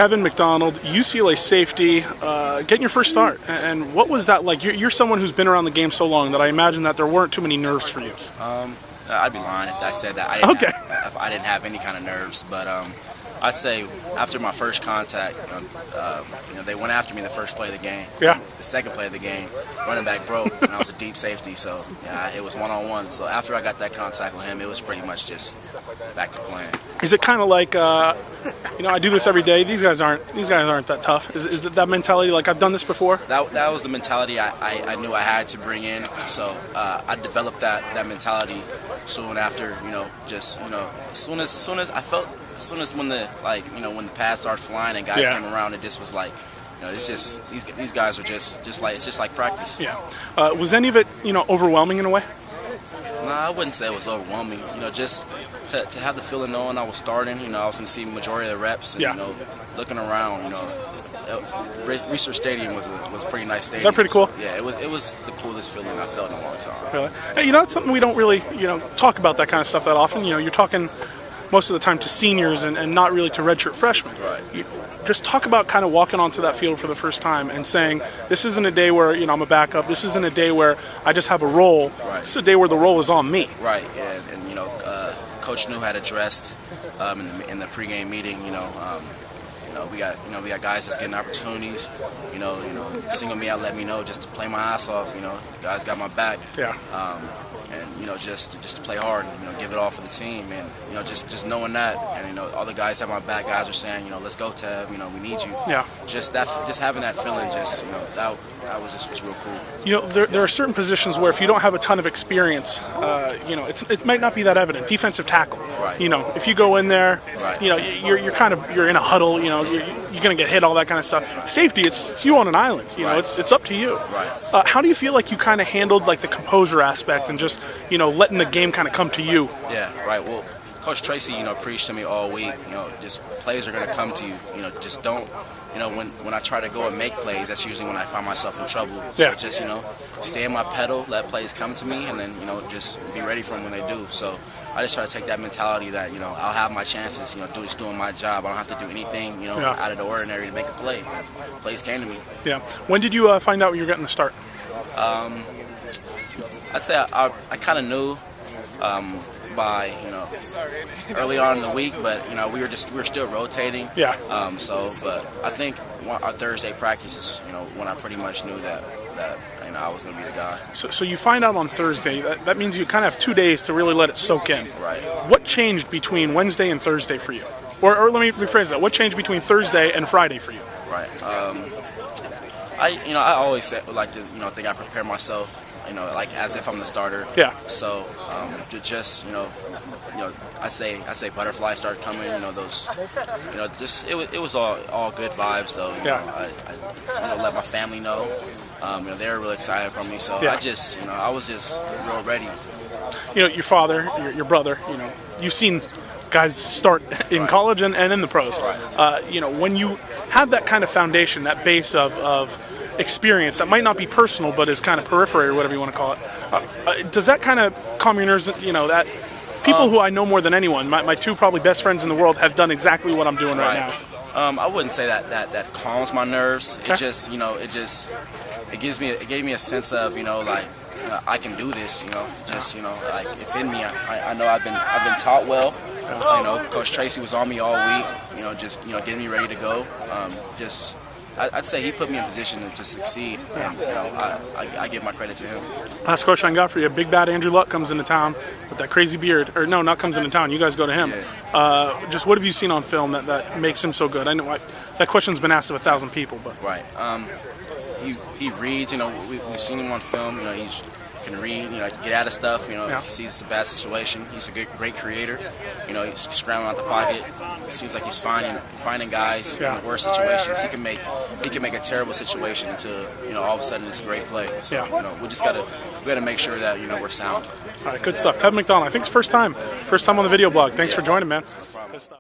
Tevin McDonald, UCLA safety, getting your first start. And what was that like? You're someone who's been around the game so long that I imagine that there weren't too many nerves for you. I'd be lying if I said that. If I didn't have any kind of nerves, but I'd say after my first contact, they went after me the first play of the game. Yeah. The second play of the game, running back broke, and I was a deep safety, so it was one-on-one. So after I got that contact with him, it was pretty much just back to playing. Is it kind of like, I do this every day. These guys aren't that tough. Is that mentality like I've done this before? That was the mentality I knew I had to bring in. So I developed that mentality soon after. As soon as when the pads started flying and guys came around, it just was like, it's just these guys are just like practice. Yeah. Was any of it overwhelming in a way? No, I wouldn't say it was overwhelming. Just to have the feeling knowing I was starting. I was going to see the majority of the reps, and looking around. Research Stadium was a pretty nice stadium. Is that pretty cool? So, yeah, it was the coolest feeling I felt in a long time. Really? Hey, it's something we don't really talk about that kind of stuff that often. You're talking most of the time to seniors and not really to redshirt freshmen. Right. Just talk about kind of walking onto that field for the first time and saying, this isn't a day where I'm a backup. This isn't a day where I just have a role. Right. This is a day where the role is on me. Right. Yeah. And Coach New had addressed in the pregame meeting. We got guys that's getting opportunities. Single me out, let me know, just to play my ass off. The guys got my back. Yeah. And just to play hard, and, give it all for the team, and just knowing that, and all the guys have my back. Guys are saying, let's go, Tev. We need you. Yeah. Just having that feeling, that was real cool. There are certain positions where if you don't have a ton of experience, it might not be that evident. Defensive tackle. Right. If you go in there, right. you're in a huddle. You're gonna get hit, all that kind of stuff. Safety, it's you on an island. Right. It's up to you. Right. How do you feel like you kind of handled like the composure aspect and just letting the game kind of come to you? Yeah. Right. Well, Coach Tracy, preached to me all week. Just plays are gonna come to you. Just don't. When I try to go and make plays, that's usually when I find myself in trouble. Yeah. So just, stay in my pedal, let plays come to me, and then, just be ready for them when they do. So I just try to take that mentality that, I'll have my chances, just doing my job. I don't have to do anything, out of the ordinary to make a play. Plays came to me. Yeah. When did you find out you were getting the start? I'd say I kind of knew by early on in the week, but we were still rotating. Yeah. But I think our Thursday practice is when I pretty much knew that I was going to be the guy. So you find out on Thursday. That means you kind of have 2 days to really let it soak in. Right. What changed between Wednesday and Thursday for you? Or let me rephrase that. What changed between Thursday and Friday for you? Right. I always like to think I prepare myself. Like as if I'm the starter. Yeah. So I'd say butterflies started coming. Those, it was all good vibes though. I let my family know. They were really excited for me. So yeah. I was just real ready. Your father, your brother. You've seen guys start in college and in the pros. Right. When you have that kind of foundation, that base of experience that might not be personal but is kind of periphery or whatever you want to call it, does that kind of calm your nerves? That people who I know more than anyone, my two probably best friends in the world, have done exactly what I'm doing right now. I wouldn't say that calms my nerves. Okay. It just it gave me a sense of I can do this. Like it's in me. I know I've been taught well. Coach Tracy was on me all week. Getting me ready to go. I'd say he put me in position to succeed, and I give my credit to him. Last question I got for you: Big Bad Andrew Luck comes into town with that crazy beard, or no, not comes into town. You guys go to him. Yeah. Just what have you seen on film that makes him so good? I know that question's been asked of 1,000 people, but right. He reads. We've seen him on film. He can read. Get out of stuff. If he sees it's a bad situation, he's a great creator. He's scrambling out the pocket. It seems like he's finding guys in the worst situations. He can make a terrible situation into all of a sudden it's a great play. So we gotta make sure that we're sound. All right, good stuff. Tevin McDonald, I think it's first time on the video blog. Thanks for joining, man. No problem. Good stuff.